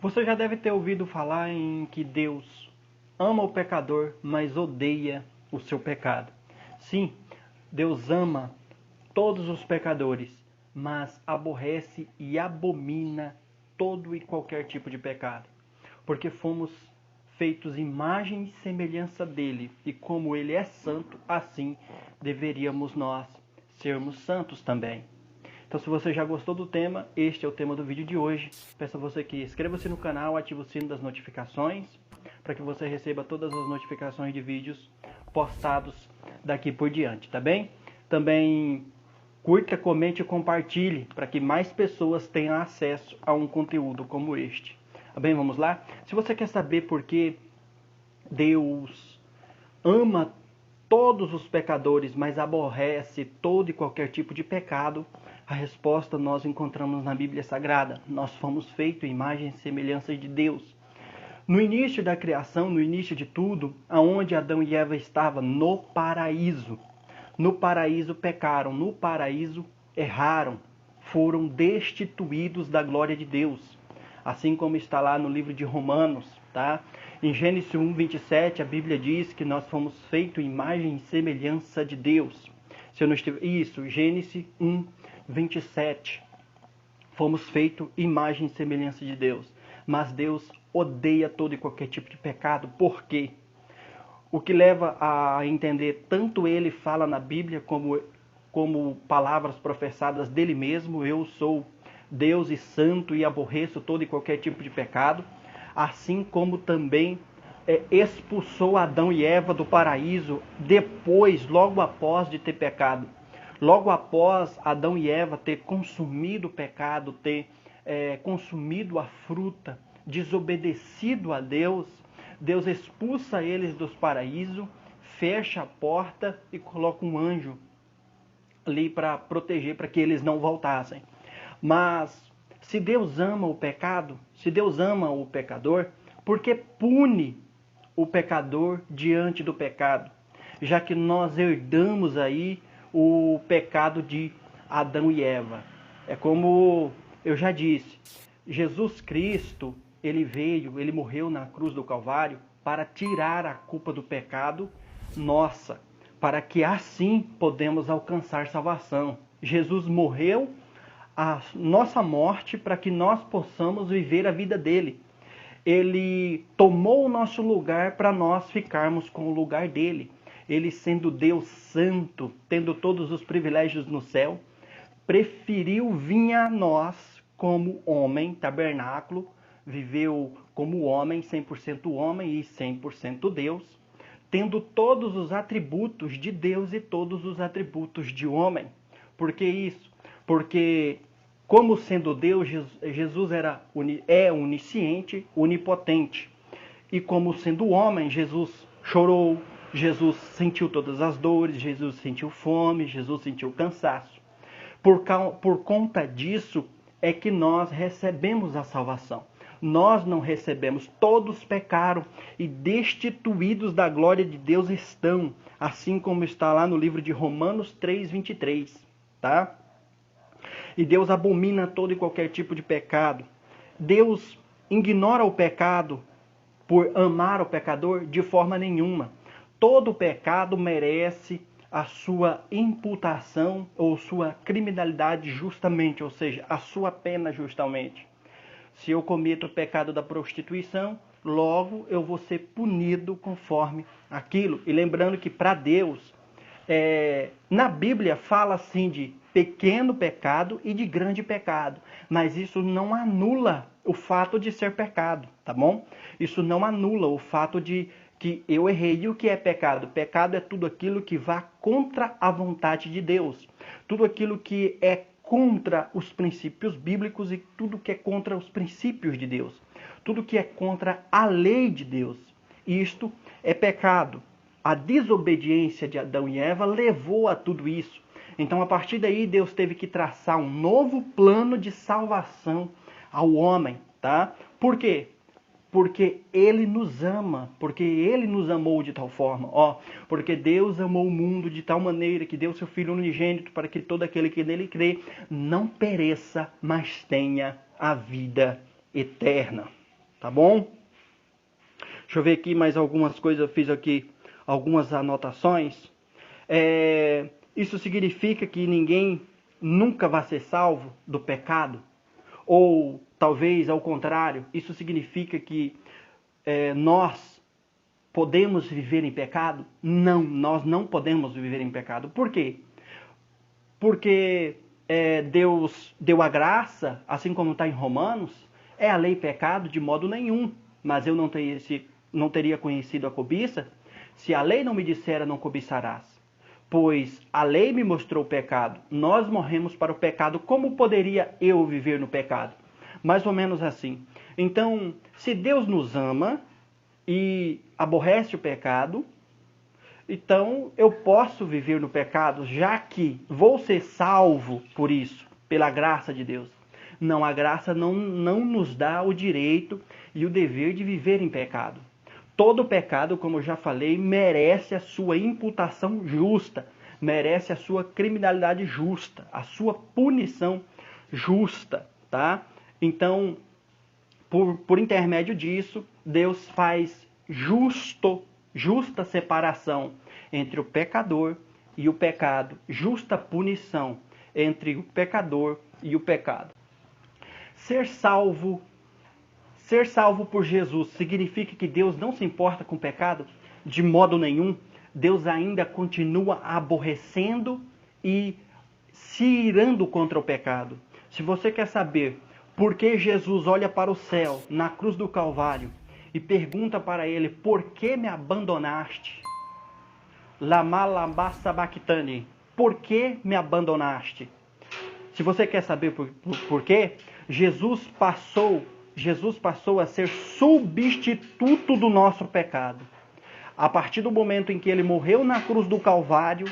Você já deve ter ouvido falar em que Deus ama o pecador, mas odeia o seu pecado. Sim, Deus ama todos os pecadores, mas aborrece e abomina todo e qualquer tipo de pecado. Porque fomos feitos imagem e semelhança dele, e como ele é santo, assim deveríamos nós sermos santos também. Então, se você já gostou do tema, este é o tema do vídeo de hoje. Peço a você que inscreva-se no canal, ative o sino das notificações, para que você receba todas as notificações de vídeos postados daqui por diante, tá bem? Também curta, comente e compartilhe, para que mais pessoas tenham acesso a um conteúdo como este. Tá bem? Vamos lá? Se você quer saber por que Deus ama todos os pecadores, mas aborrece todo e qualquer tipo de pecado, a resposta nós encontramos na Bíblia Sagrada. Nós fomos feitos em imagem e semelhança de Deus. No início da criação, no início de tudo, aonde Adão e Eva estavam? No paraíso. No paraíso pecaram, no paraíso erraram, foram destituídos da glória de Deus. Assim como está lá no livro de Romanos, tá? Em Gênesis 1, 27, a Bíblia diz que nós fomos feitos em imagem e semelhança de Deus. Se eu não estiver... Isso, Gênesis 1, 27. Fomos feitos imagem e semelhança de Deus. Mas Deus odeia todo e qualquer tipo de pecado. Por quê? O que leva a entender, tanto ele fala na Bíblia como palavras professadas dele mesmo: eu sou Deus e santo e aborreço todo e qualquer tipo de pecado. Assim como também expulsou Adão e Eva do paraíso depois, logo após de ter pecado. Logo após Adão e Eva ter consumido o pecado, ter consumido a fruta, desobedecido a Deus, Deus expulsa eles dos paraísos, fecha a porta e coloca um anjo ali para proteger, para que eles não voltassem. Mas se Deus ama o pecado, se Deus ama o pecador, por que pune o pecador diante do pecado? Já que nós herdamos aí o pecado de Adão e Eva. É como eu já disse, Jesus Cristo, ele veio, ele morreu na cruz do Calvário para tirar a culpa do pecado nossa, para que assim podemos alcançar salvação. Jesus morreu a nossa morte para que nós possamos viver a vida dele. Ele tomou o nosso lugar para nós ficarmos com o lugar dele. Ele, sendo Deus santo, tendo todos os privilégios no céu, preferiu vir a nós como homem, tabernáculo, viveu como homem, 100% homem e 100% Deus, tendo todos os atributos de Deus e todos os atributos de homem. Por que isso? Porque, como sendo Deus, Jesus é onisciente, onipotente. E como sendo homem, Jesus chorou, Jesus sentiu todas as dores, Jesus sentiu fome, Jesus sentiu cansaço. Por conta disso é que nós recebemos a salvação. Nós não recebemos, todos pecaram e destituídos da glória de Deus estão, assim como está lá no livro de Romanos 3, 23, tá? E Deus abomina todo e qualquer tipo de pecado. Deus ignora o pecado por amar o pecador de forma nenhuma. Todo pecado merece a sua imputação ou sua criminalidade justamente, ou seja, a sua pena justamente. Se eu cometo o pecado da prostituição, logo eu vou ser punido conforme aquilo. E lembrando que para Deus, na Bíblia fala assim de pequeno pecado e de grande pecado, mas isso não anula o fato de ser pecado, tá bom? Isso não anula o fato de que eu errei. E o que é pecado? Pecado é tudo aquilo que vá contra a vontade de Deus, tudo aquilo que é contra os princípios bíblicos e tudo que é contra os princípios de Deus, tudo que é contra a lei de Deus. Isto é pecado. A desobediência de Adão e Eva levou a tudo isso. Então, a partir daí, Deus teve que traçar um novo plano de salvação ao homem, tá? Por quê? Porque Ele nos ama, porque Ele nos amou de tal forma, porque Deus amou o mundo de tal maneira que deu seu Filho unigênito para que todo aquele que nele crê não pereça, mas tenha a vida eterna. tá bom? Deixa eu ver aqui mais algumas coisas, eu fiz aqui algumas anotações. Isso significa que ninguém nunca vai ser salvo do pecado? Ou talvez ao contrário, isso significa que nós podemos viver em pecado? Não, nós não podemos viver em pecado. Por quê? Porque Deus deu a graça, assim como está em Romanos, é a lei pecado de modo nenhum. Mas eu não teria conhecido a cobiça, se a lei não me dissera não cobiçarás. Pois a lei me mostrou o pecado, nós morremos para o pecado, como poderia eu viver no pecado? Mais ou menos assim. Então, se Deus nos ama e aborrece o pecado, então eu posso viver no pecado, já que vou ser salvo por isso, pela graça de Deus. Não, a graça não nos dá o direito e o dever de viver em pecado. Todo pecado, como eu já falei, merece a sua imputação justa, merece a sua criminalidade justa, a sua punição justa, tá? Então, por intermédio disso, Deus faz justa separação entre o pecador e o pecado, justa punição entre o pecador e o pecado. Ser salvo por Jesus significa que Deus não se importa com o pecado? De modo nenhum. Deus ainda continua aborrecendo e se irando contra o pecado. Se você quer saber por que Jesus olha para o céu na cruz do Calvário e pergunta para ele: por que me abandonaste? Lama lama sabachthani. Por que me abandonaste? Se você quer saber por quê, Jesus passou a ser substituto do nosso pecado. A partir do momento em que ele morreu na cruz do Calvário,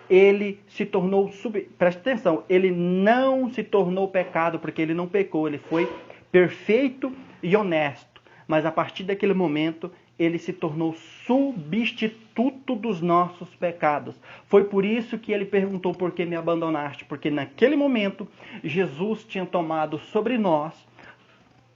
ele se tornou, preste atenção, ele não se tornou pecado, porque ele não pecou, ele foi perfeito e honesto. Mas a partir daquele momento, ele se tornou substituto dos nossos pecados. Foi por isso que ele perguntou: por que me abandonaste? Porque naquele momento, Jesus tinha tomado sobre nós,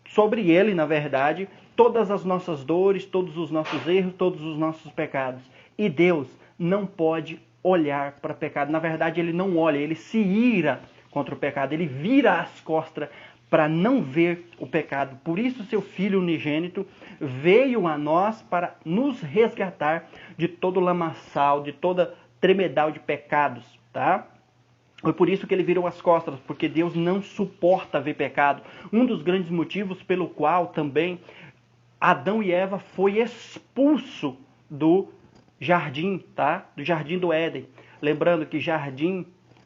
sobre ele, na verdade, todas as nossas dores, todos os nossos erros, todos os nossos pecados. E Deus não pode olhar para pecado. Na verdade, ele não olha, ele se ira contra o pecado. Ele vira as costas para não ver o pecado. Por isso, seu Filho unigênito veio a nós para nos resgatar de todo lamaçal, de toda tremedal de pecados, tá? Foi por isso que ele virou as costas, porque Deus não suporta ver pecado. Um dos grandes motivos pelo qual também Adão e Eva foi expulso do jardim, tá? Do jardim do Éden. Lembrando que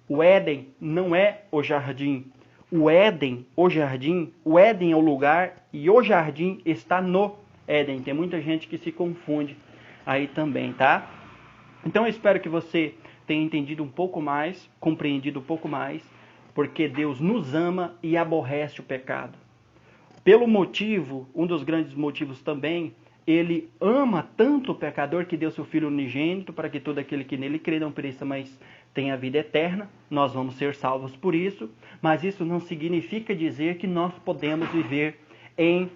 o Éden não é o jardim. O Éden é o lugar e o jardim está no Éden. Tem muita gente que se confunde aí também, tá? Então eu espero que você tenha entendido um pouco mais, compreendido um pouco mais, porque Deus nos ama e aborrece o pecado. Pelo motivo, um dos grandes motivos também, ele ama tanto o pecador que deu seu Filho unigênito para que todo aquele que nele crê não pereça, mas tenha a vida eterna. Nós vamos ser salvos por isso, mas isso não significa dizer que nós podemos viver em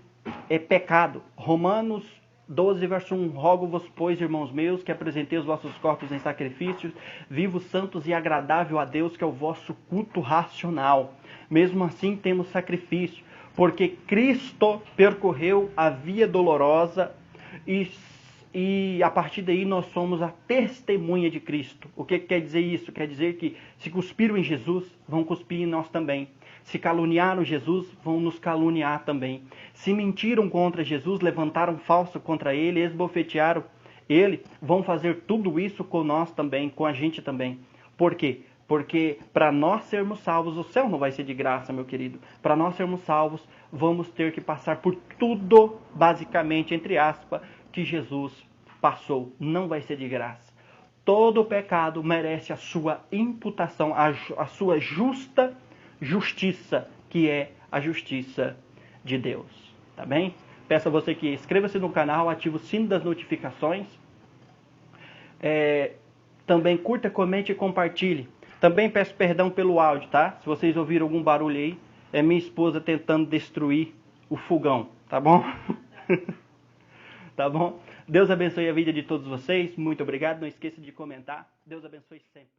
pecado. Romanos 12, verso 1. Rogo-vos, pois, irmãos meus, que apresentei os vossos corpos em sacrifícios vivos, santos e agradável a Deus, que é o vosso culto racional. Mesmo assim temos sacrifício, porque Cristo percorreu a via dolorosa e a partir daí nós somos a testemunha de Cristo. O que quer dizer isso? Quer dizer que se cuspiram em Jesus, vão cuspir em nós também. Se caluniaram Jesus, vão nos caluniar também. Se mentiram contra Jesus, levantaram falso contra ele, esbofetearam ele, vão fazer tudo isso com nós também, com a gente também. Por quê? Porque para nós sermos salvos, o céu não vai ser de graça, meu querido. Para nós sermos salvos, vamos ter que passar por tudo, basicamente, entre aspas, que Jesus passou. Não vai ser de graça. Todo pecado merece a sua imputação, a sua justiça, que é a justiça de Deus. Tá bem? Peço a você que inscreva-se no canal, ative o sino das notificações. Também curta, comente e compartilhe. Também peço perdão pelo áudio, tá? Se vocês ouviram algum barulho aí, é minha esposa tentando destruir o fogão, tá bom? Tá bom? Deus abençoe a vida de todos vocês. Muito obrigado. Não esqueça de comentar. Deus abençoe sempre.